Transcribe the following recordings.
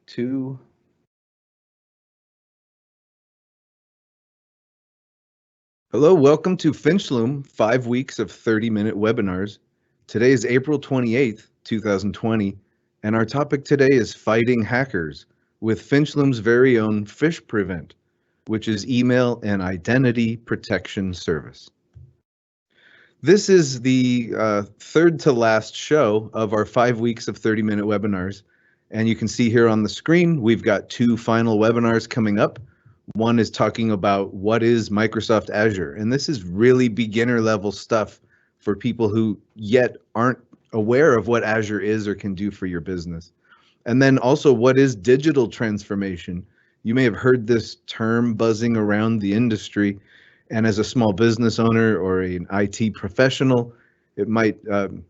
2. Hello, welcome to Finchloom, 5 weeks of 30-minute webinars. Today is April 28th, 2020, and our topic today is fighting hackers with Finchloom's very own PhishPrevent, which is email and identity protection service. This is the third to last show of our 5 weeks of 30-minute webinars. And you can see here on the screen, we've got 2 final webinars coming up. One is talking about what is Microsoft Azure. And this is really beginner level stuff for people who yet aren't aware of what Azure is or can do for your business. And then also, what is digital transformation? You may have heard this term buzzing around the industry. And as a small business owner or an IT professional, it might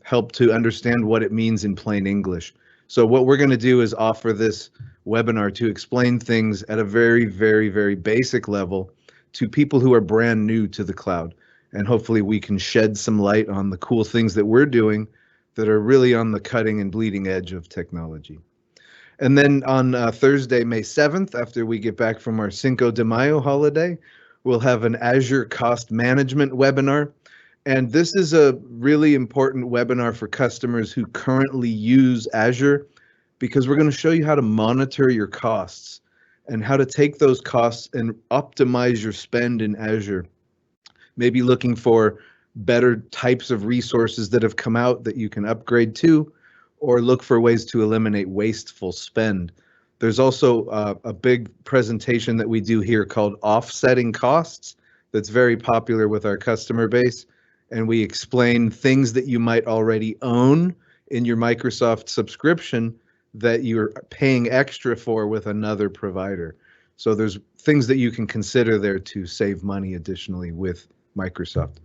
help to understand what it means in plain English. So what we're going to do is offer this webinar to explain things at a very, very, very basic level to people who are brand new to the cloud. And hopefully we can shed some light on the cool things that we're doing that are really on the cutting and bleeding edge of technology. And then on Thursday, May 7th, after we get back from our Cinco de Mayo holiday, we'll have an Azure cost management webinar. And this is a really important webinar for customers who currently use Azure, because we're going to show you how to monitor your costs and how to take those costs and optimize your spend in Azure. Maybe looking for better types of resources that have come out that you can upgrade to, or look for ways to eliminate wasteful spend. There's also a big presentation that we do here called Offsetting Costs that's very popular with our customer base. And we explain things that you might already own in your Microsoft subscription that you're paying extra for with another provider. So there's things that you can consider there to save money additionally with Microsoft.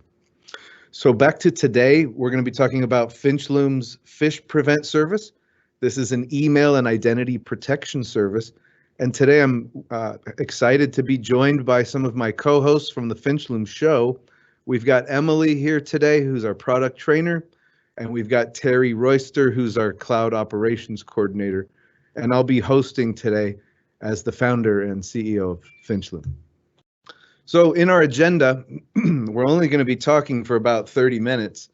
So back to today, we're going to be talking about Finchloom's PhishPrevent service. This is an email and identity protection service. And today I'm excited to be joined by some of my co-hosts from the Finchloom show. We've got Emily here today, who's our product trainer, and we've got Terry Royster, who's our cloud operations coordinator. And I'll be hosting today as the founder and CEO of Finchloom. So in our agenda, we're only going to be talking for about 30 minutes.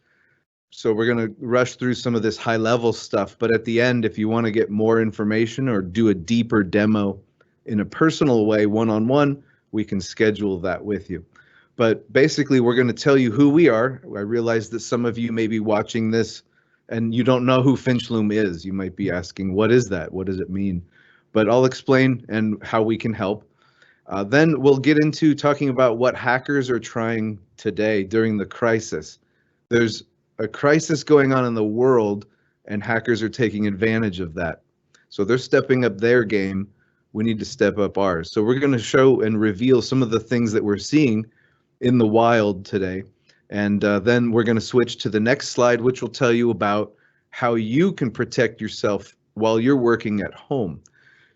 So we're going to rush through some of this high level stuff, but at the end, if you want to get more information or do a deeper demo in a personal way, one-on-one, we can schedule that with you. But basically, we're going to tell you who we are. I realize that some of you may be watching this and you don't know who Finchloom is. You might be asking, what is that? What does it mean? But I'll explain and how we can help. Then we'll get into talking about what hackers are trying today during the crisis. There's a crisis going on in the world, and hackers are taking advantage of that. So they're stepping up their game. We need to step up ours. So we're going to show and reveal some of the things that we're seeing in the wild today. And then we're going to switch to the next slide, which will tell you about how you can protect yourself while you're working at home.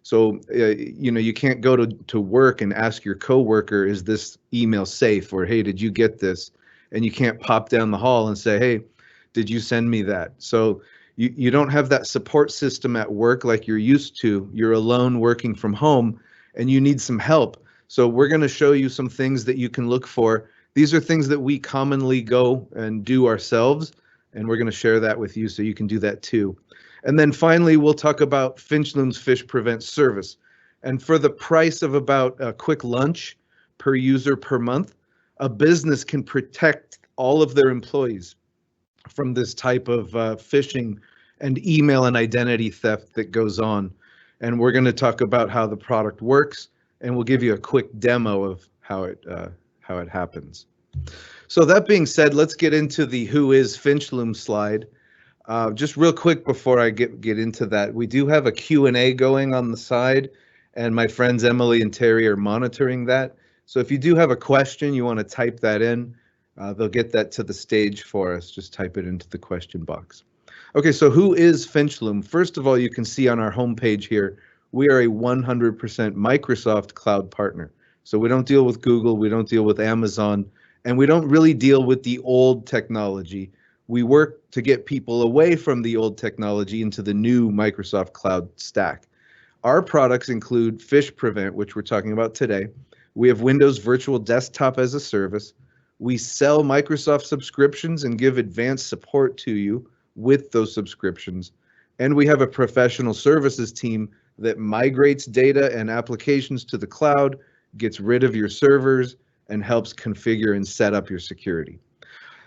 So, you can't go to work and ask your coworker, is this email safe? Or, hey, did you get this? And you can't pop down the hall and say, hey, did you send me that? So you don't have that support system at work like you're used to. You're alone working from home and you need some help. So we're going to show you some things that you can look for. These are things that we commonly go and do ourselves, and we're going to share that with you so you can do that too. And then finally, we'll talk about Finchloom's PhishPrevent service. And for the price of about a quick lunch per user per month, a business can protect all of their employees from this type of phishing and email and identity theft that goes on. And we're going to talk about how the product works, and we'll give you a quick demo of how it happens. So that being said, let's get into the Who is Finchloom slide. Just real quick before I get into that, we do have a Q&A going on the side, and my friends Emily and Terry are monitoring that. So if you do have a question, you want to type that in, they'll get that to the stage for us. Just type it into the question box. Okay, so who is Finchloom? First of all, you can see on our homepage here, we are a 100% Microsoft cloud partner. So we don't deal with Google, we don't deal with Amazon, and we don't really deal with the old technology. We work to get people away from the old technology into the new Microsoft cloud stack. Our products include PhishPrevent, which we're talking about today. We have Windows Virtual Desktop as a service. We sell Microsoft subscriptions and give advanced support to you with those subscriptions. And we have a professional services team that migrates data and applications to the cloud, gets rid of your servers, and helps configure and set up your security.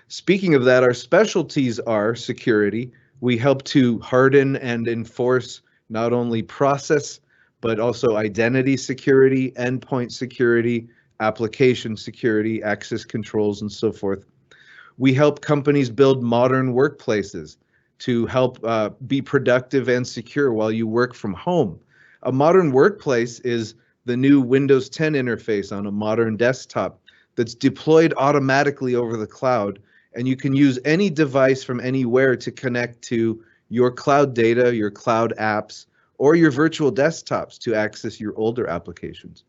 Speaking of that, our specialties are security. We help to harden and enforce not only process, but also identity security, endpoint security, application security, access controls, and so forth. We help companies build modern workplaces to help be productive and secure while you work from home. A modern workplace is the new Windows 10 interface on a modern desktop that's deployed automatically over the cloud, and you can use any device from anywhere to connect to your cloud data, your cloud apps, or your virtual desktops to access your older applications.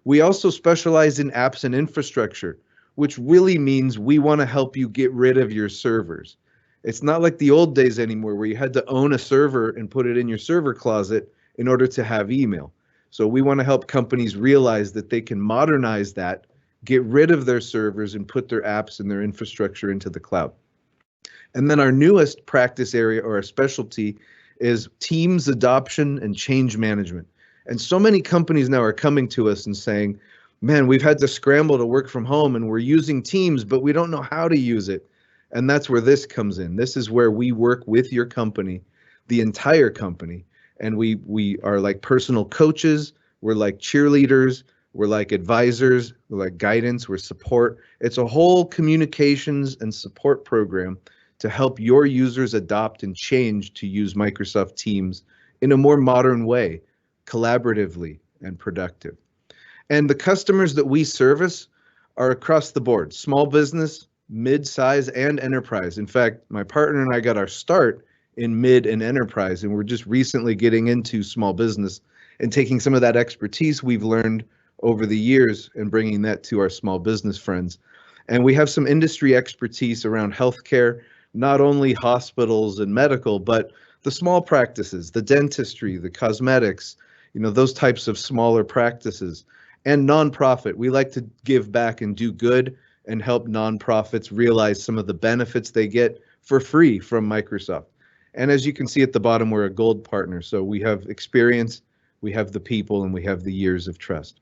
We also specialize in apps and infrastructure, which really means we want to help you get rid of your servers. It's not like the old days anymore where you had to own a server and put it in your server closet in order to have email. So we want to help companies realize that they can modernize that, get rid of their servers, and put their apps and their infrastructure into the cloud. And then our newest practice area or our specialty is Teams adoption and change management. And so many companies now are coming to us and saying, man, we've had to scramble to work from home and we're using Teams, but we don't know how to use it. And that's where this comes in. This is where we work with your company, the entire company. And we are like personal coaches. We're like cheerleaders. We're like advisors. We're like guidance. We're support. It's a whole communications and support program to help your users adopt and change to use Microsoft Teams in a more modern way, collaboratively and productive. And the customers that we service are across the board, small business, mid-size, and enterprise. In fact, my partner and I got our start in mid and enterprise, and we're just recently getting into small business and taking some of that expertise we've learned over the years and bringing that to our small business friends. And we have some industry expertise around healthcare, not only hospitals and medical, but the small practices, the dentistry, the cosmetics, those types of smaller practices, and nonprofit. We like to give back and do good and help nonprofits realize some of the benefits they get for free from Microsoft. And as you can see at the bottom, we're a gold partner. So we have experience, we have the people, and we have the years of trust.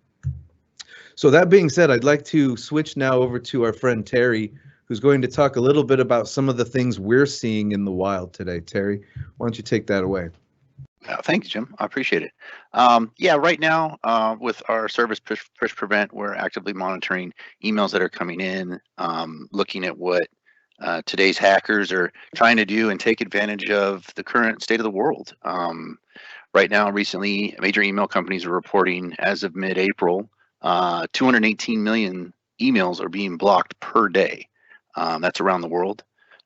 So that being said, I'd like to switch now over to our friend Terry, who's going to talk a little bit about some of the things we're seeing in the wild today. Terry, why don't you take that away? Thanks, Jim. I appreciate it. Yeah, right now with our service PhishPrevent, we're actively monitoring emails that are coming in, looking at what today's hackers are trying to do and take advantage of the current state of the world. Right now, recently, major email companies are reporting as of mid-April, 218 million emails are being blocked per day. That's around the world.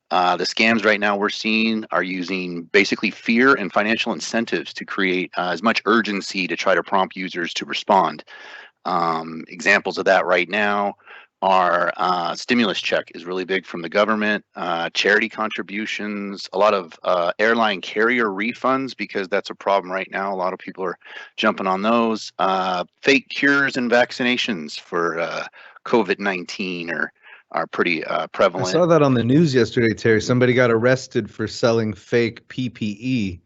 The scams right now we're seeing are using basically fear and financial incentives to create as much urgency to try to prompt users to respond. Examples of that right now are stimulus check is really big from the government, charity contributions, a lot of airline carrier refunds, because that's a problem right now. A lot of people are jumping on those. Fake cures and vaccinations for COVID-19 are pretty prevalent. I saw that on the news yesterday, Terry. Somebody got arrested for selling fake PPE,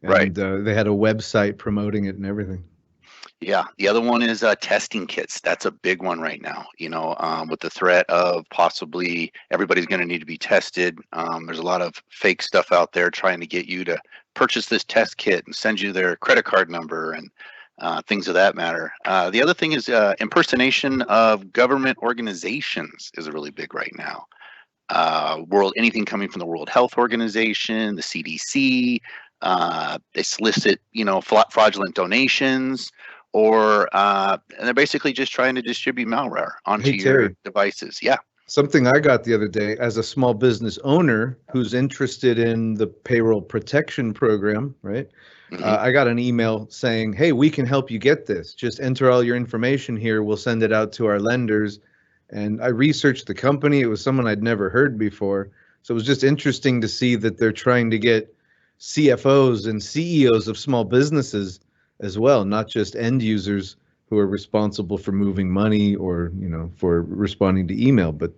and right. They had a website promoting it and everything. Yeah, the other one is testing kits. That's a big one right now. With the threat of possibly everybody's going to need to be tested. There's a lot of fake stuff out there trying to get you to purchase this test kit and send you their credit card number and things of that matter. The other thing is impersonation of government organizations is really big right now. Anything coming from the World Health Organization, the CDC, they solicit, fraudulent donations, or and they're basically just trying to distribute malware onto your devices. Yeah. Something I got the other day as a small business owner who's interested in the payroll protection program, right? I got an email saying, hey, we can help you get this. Just enter all your information here. We'll send it out to our lenders. And I researched the company. It was someone I'd never heard before. So it was just interesting to see that they're trying to get CFOs and CEOs of small businesses as well, not just end users who are responsible for moving money or, for responding to email, but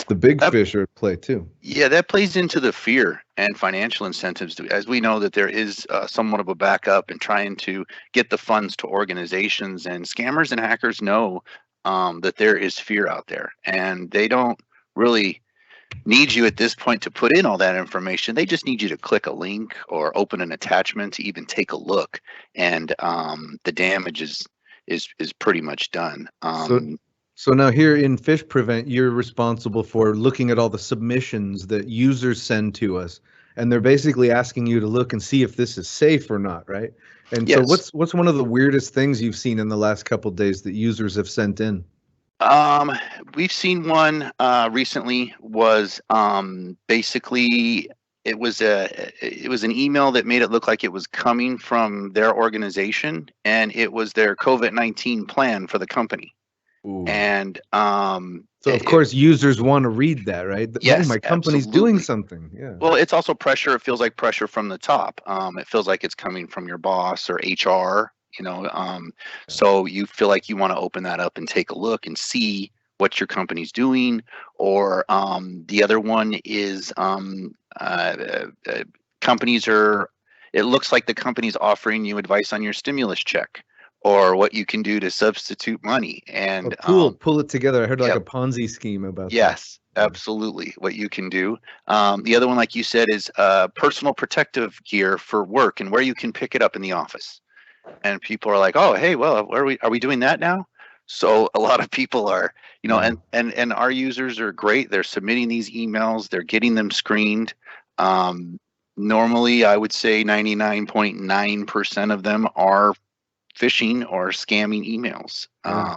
the big That, fish are at play too. yeah, that plays into the fear and financial incentives, as we know that there is somewhat of a backup in trying to get the funds to organizations, and scammers and hackers know that there is fear out there, and they don't really need you at this point to put in all that information. They just need you to click a link or open an attachment to even take a look, and the damage is pretty much done. So, so now here in PhishPrevent, you're responsible for looking at all the submissions that users send to us, and they're basically asking you to look and see if this is safe or not, right? And so, Yes. what's one of the weirdest things you've seen in the last couple days that users have sent in? Um, we've seen one recently. Was basically it was an email that made it look like it was coming from their organization, and it was their COVID-19 plan for the company. Ooh. And So of course users want to read that, right? Oh, yes, my company's doing absolutely. something. Yeah. Well, it's also pressure. It feels like pressure from the top. It feels like it's coming from your boss or HR, Yeah. so you feel like you want to open that up and take a look and see what your company's doing. Or the other one is companies are, it looks like the company's offering you advice on your stimulus check or what you can do to substitute money. Oh, And cool. Pull it together. I heard like yep. a Ponzi scheme about that. Yes, Yeah. absolutely. What you can do. The other one, like you said, is personal protective gear for work and where you can pick it up in the office. And people are like, "Oh, hey, well, where are we doing that now?" So a lot of people are, Wow. and our users are great. They're submitting these emails. They're getting them screened. Um, Normally, I would say 99.9% of them are phishing or scamming emails. Yeah. I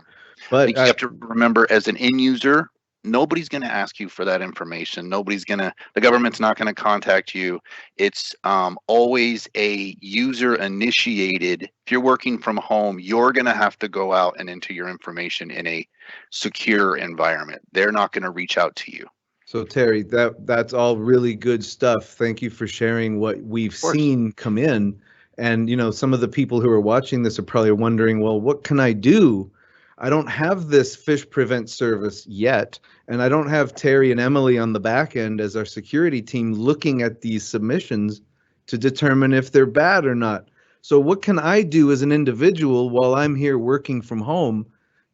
But think you have to remember, as an end user, nobody's going to ask you for that information. The government's not going to contact you. It's always a user initiated. If you're working from home, you're going to have to go out and enter your information in a secure environment. They're not going to reach out to you. so Terry, that's all really good stuff. Thank you for sharing what we've Of course. seen come in. And some of the people who are watching this are probably wondering, well, what can I do? I don't have this Fish Prevent service yet, and I don't have Terry and Emily on the back end as our security team looking at these submissions to determine if they're bad or not. So what can I do as an individual while I'm here working from home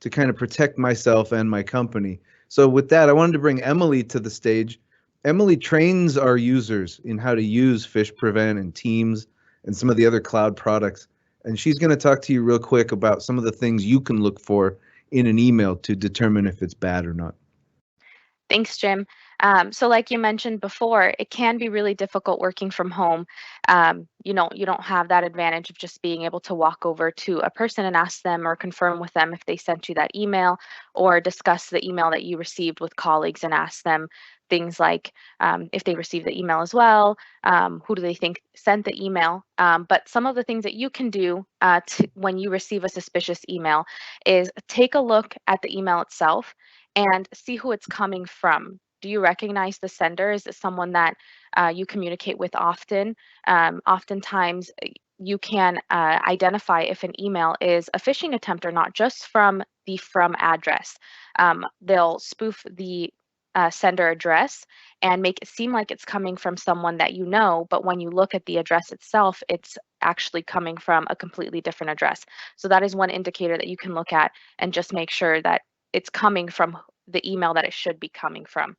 to kind of protect myself and my company? So with that, I wanted to bring Emily to the stage. Emily trains our users in how to use PhishPrevent and Teams and some of the other cloud products. And she's going to talk to you real quick about some of the things you can look for in an email to determine if it's bad or not. Thanks, Jim. So like you mentioned before, it can be really difficult working from home. You don't have that advantage of just being able to walk over to a person and ask them or confirm with them if they sent you that email, or discuss the email that you received with colleagues and ask them things like if they received the email as well, who do they think sent the email. But some of the things that you can do when you receive a suspicious email is take a look at the email itself and see who it's coming from. Do you recognize the sender? Is it someone that you communicate with often? Oftentimes, you can identify if an email is a phishing attempt or not just from the from address. They'll spoof the sender address and make it seem like it's coming from someone that you know, but when you look at the address itself, it's actually coming from a completely different address. So that is one indicator that you can look at and just make sure that it's coming from the email that it should be coming from.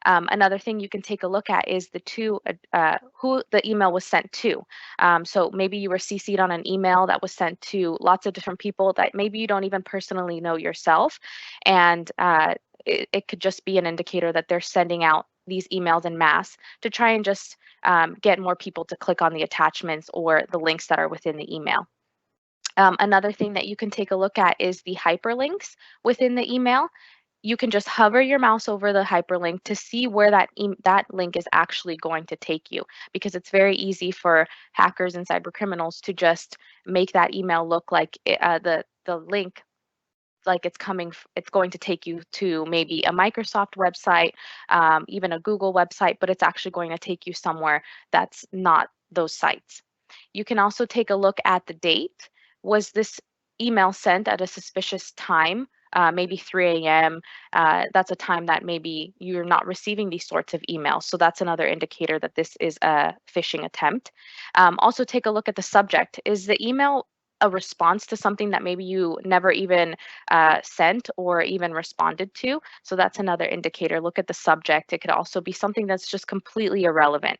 Another thing you can take a look at is who the email was sent to. So maybe you were CC'd on an email that was sent to lots of different people that maybe you don't even personally know yourself, and it could just be an indicator that they're sending out these emails in mass to try and just get more people to click on the attachments or the links that are within the email. Another thing that you can take a look at is the hyperlinks within the email. You can just hover your mouse over the hyperlink to see where that link is actually going to take you, because it's very easy for hackers and cyber criminals to just make that email look like the link, like it's going to take you to maybe a Microsoft website, even a Google website, but it's actually going to take you somewhere that's not those sites. You can also take a look at the date was this email sent at a suspicious time? Maybe 3 a.m. That's a time that maybe you're not receiving these sorts of emails. So that's another indicator that this is a phishing attempt. Also, take a look at the subject. Is the email a response to something that maybe you never even sent or even responded to? So that's another indicator. Look at the subject. It could also be something that's just completely irrelevant.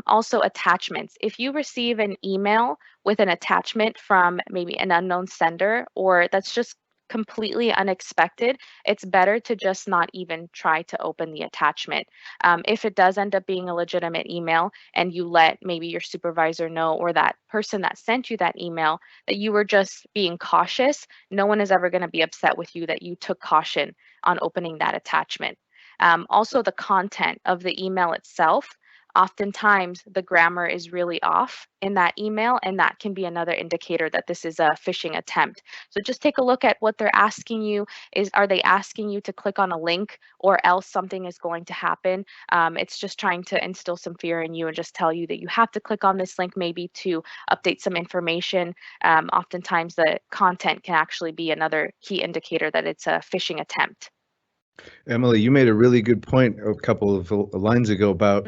Also, attachments. If you receive an email with an attachment from maybe an unknown sender, or that's just completely unexpected, it's better to just not even try to open the attachment. If it does end up being a legitimate email and you let maybe your supervisor know, or that person that sent you that email, that you were just being cautious, no one is ever going to be upset with you that you took caution on opening that attachment. Also, the content of the email itself. Oftentimes the grammar is really off in that email, and that can be another indicator that this is a phishing attempt. So just take a look at what they're asking you. Are they asking you to click on a link, or else something is going to happen? It's just trying to instill some fear in you and just tell you that you have to click on this link maybe to update some information. Oftentimes the content can actually be another key indicator that it's a phishing attempt. Emily, you made a really good point a couple of lines ago about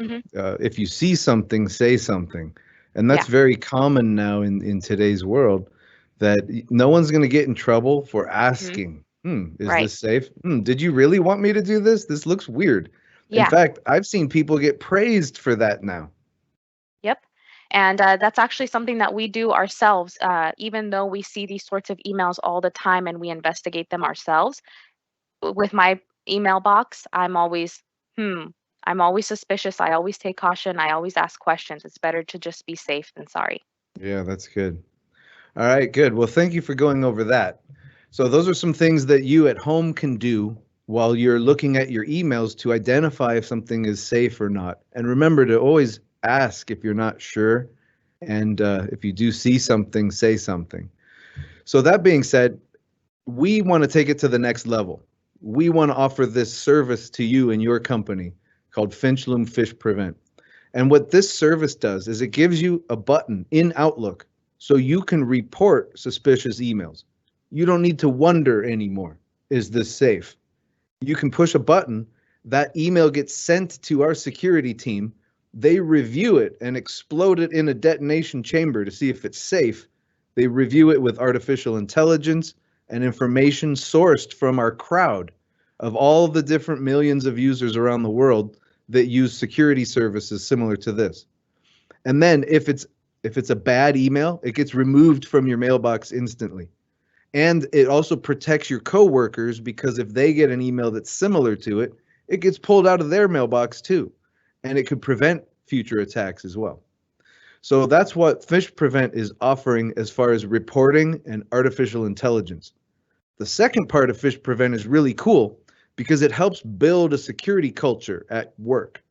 if you see something, say something. And that's very common now in today's world, that no one's going to get in trouble for asking, is this safe? Did you really want me to do this? This looks weird. In fact, I've seen people get praised for that now. Yep. And that's actually something that we do ourselves, even though we see these sorts of emails all the time and we investigate them ourselves. With my email box, I'm always suspicious. I always take caution. I always ask questions. It's better to just be safe than sorry. Yeah, that's good. All right, good. Well, thank you for going over that. So those are some things that you at home can do while you're looking at your emails to identify if something is safe or not. And remember to always ask if you're not sure. And if you do see something, say something. So that being said, we want to take it to the next level. We want to offer this service to you and your company called Finchloom PhishPrevent. And what this service does is it gives you a button in Outlook so you can report suspicious emails. You don't need to wonder anymore, is this safe? You can push a button, that email gets sent to our security team, they review it and explode it in a detonation chamber to see if it's safe. They review it with artificial intelligence and information sourced from our crowd of all the different millions of users around the world that use security services similar to this. And then if it's a bad email, it gets removed from your mailbox instantly. And it also protects your coworkers, because if they get an email that's similar to it, it gets pulled out of their mailbox too. And it could prevent future attacks as well. So that's what PhishPrevent is offering as far as reporting and artificial intelligence. The second part of PhishPrevent is really cool because it helps build a security culture at work.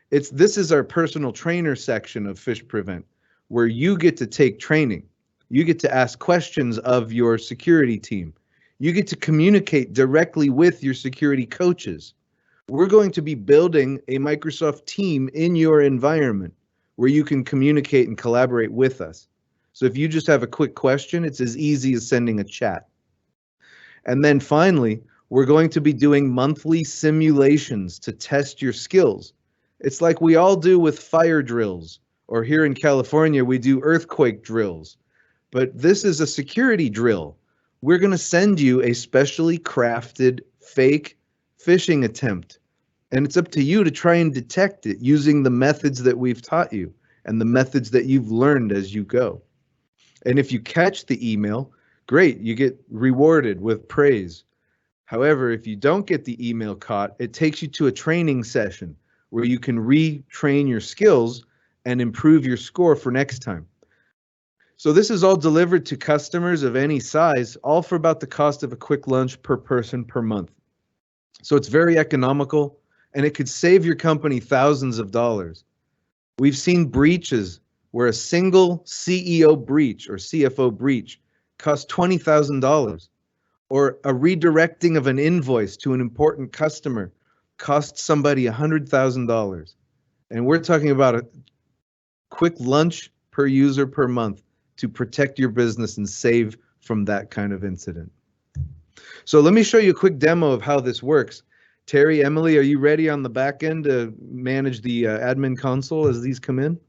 This is our personal trainer section of PhishPrevent, where you get to take training. You get to ask questions of your security team. You get to communicate directly with your security coaches. We're going to be building a Microsoft team in your environment where you can communicate and collaborate with us. So if you just have a quick question, it's as easy as sending a chat. And then finally, we're going to be doing monthly simulations to test your skills. It's like we all do with fire drills, or here in California, we do earthquake drills. But this is a security drill. We're going to send you a specially crafted fake phishing attempt. And it's up to you to try and detect it using the methods that we've taught you and the methods that you've learned as you go. And if you catch the email, great, you get rewarded with praise. However, if you don't get the email caught, it takes you to a training session where you can retrain your skills and improve your score for next time. So this is all delivered to customers of any size, all for about the cost of a quick lunch per person per month. So it's very economical, and it could save your company thousands of dollars. We've seen breaches where a single CEO breach or CFO breach costs $20,000, or a redirecting of an invoice to an important customer costs somebody $100,000. And we're talking about a quick lunch per user per month to protect your business and save from that kind of incident. So let me show you a quick demo of how this works. Terry, Emily, are you ready on the back end to manage the admin console as these come in?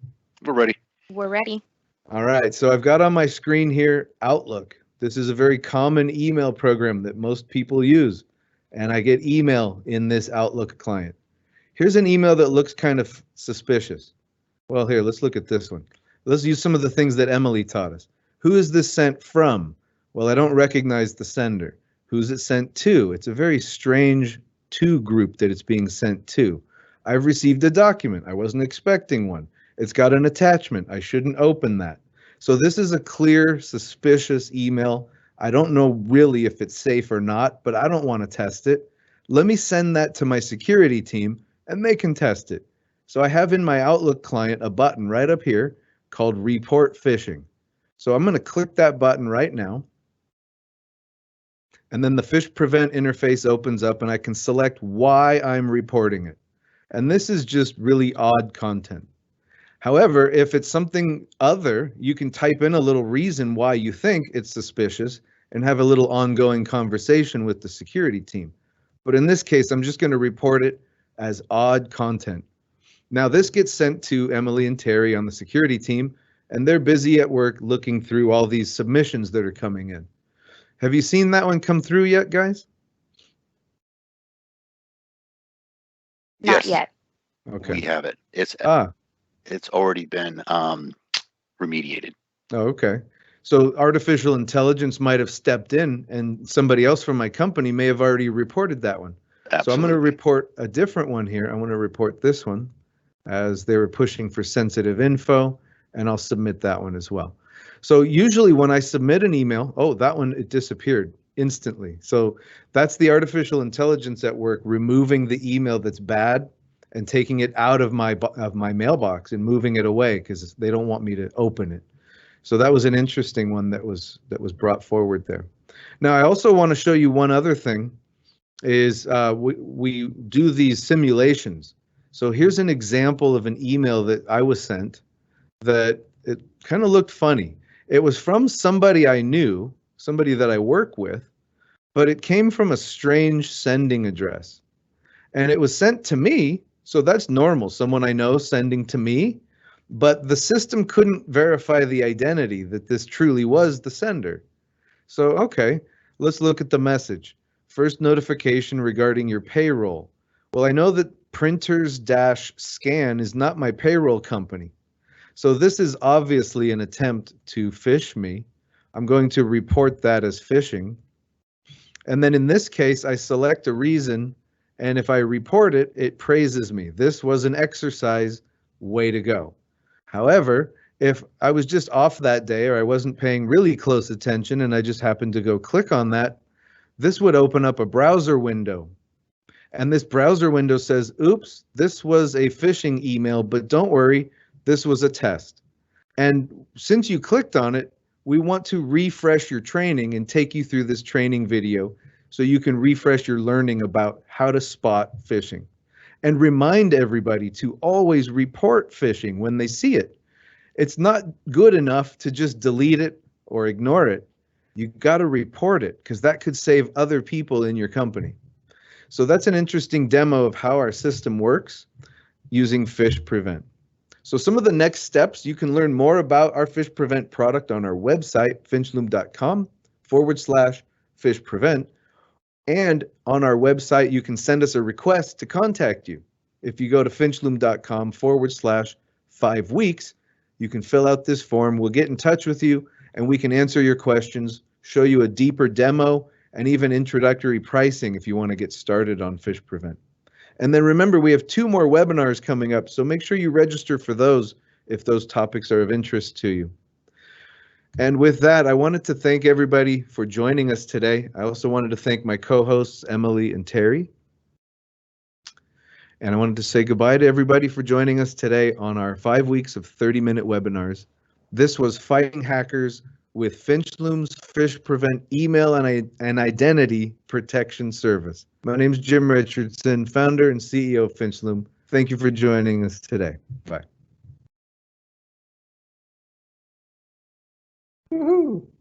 We're ready. We're ready. All right, so I've got on my screen here Outlook. This is a very common email program that most people use, and I get email in this Outlook client. Here's an email that looks kind of suspicious. Well, here, let's look at this one. Let's use some of the things that Emily taught us. Who is this sent from? Well, I don't recognize the sender. Who's it sent to? It's a very strange to group that it's being sent to. I've received a document. I wasn't expecting one. It's got an attachment. I shouldn't open that. So this is a clear, suspicious email. I don't know really if it's safe or not, but I don't want to test it. Let me send that to my security team and they can test it. So I have in my Outlook client a button right up here called Report Phishing. So I'm going to click that button right now. And then the PhishPrevent interface opens up and I can select why I'm reporting it. And this is just really odd content. However, if it's something other, you can type in a little reason why you think it's suspicious and have a little ongoing conversation with the security team. But in this case, I'm just going to report it as odd content. Now this gets sent to Emily and Terry on the security team, and they're busy at work looking through all these submissions that are coming in. Have you seen that one come through yet, guys? Not Yes, yet. we have it. It's already been remediated. Oh, okay. So artificial intelligence might have stepped in and somebody else from my company may have already reported that one. Absolutely. So I'm going to report a different one here. I want to report this one as they were pushing for sensitive info, and I'll submit that one as well. So usually when I submit an email, oh, that one, it disappeared instantly. So that's the artificial intelligence at work, removing the email that's bad and taking it out of my mailbox and moving it away because they don't want me to open it. So that was an interesting one that was brought forward there. Now I also want to show you one other thing is we do these simulations. So here's an example of an email that I was sent that it kind of looked funny. It was from somebody I knew, somebody that I work with, but it came from a strange sending address. And it was sent to me, so that's normal, someone I know sending to me, but the system couldn't verify the identity that this truly was the sender. So, okay, let's look at the message. First notification regarding your payroll. Well, I know that Printers-Scan is not my payroll company. So this is obviously an attempt to phish me. I'm going to report that as phishing. And then in this case, I select a reason, and if I report it, it praises me. This was an exercise, way to go. However, if I was just off that day or I wasn't paying really close attention and I just happened to go click on that, this would open up a browser window. And this browser window says, oops, this was a phishing email, but don't worry, this was a test. And since you clicked on it, we want to refresh your training and take you through this training video so you can refresh your learning about how to spot phishing. And remind everybody to always report phishing when they see it. It's not good enough to just delete it or ignore it. You got to report it because that could save other people in your company. So that's an interesting demo of how our system works using PhishPrevent. So some of the next steps, you can learn more about our PhishPrevent product on our website, finchloom.com/PhishPrevent. And on our website, you can send us a request to contact you. If you go to finchloom.com/5 weeks, you can fill out this form. We'll get in touch with you and we can answer your questions, show you a deeper demo, and even introductory pricing if you want to get started on PhishPrevent. And then remember, we have 2 more webinars coming up, so make sure you register for those if those topics are of interest to you. And with that, I wanted to thank everybody for joining us today. I also wanted to thank my co-hosts, Emily and Terry. And I wanted to say goodbye to everybody for joining us today on our 5 weeks of 30-minute webinars. This was Fighting Hackers with Finchloom's PhishPrevent email and identity protection service. My name is Jim Richardson, founder and CEO of Finchloom. Thank you for joining us today. Bye. Woohoo.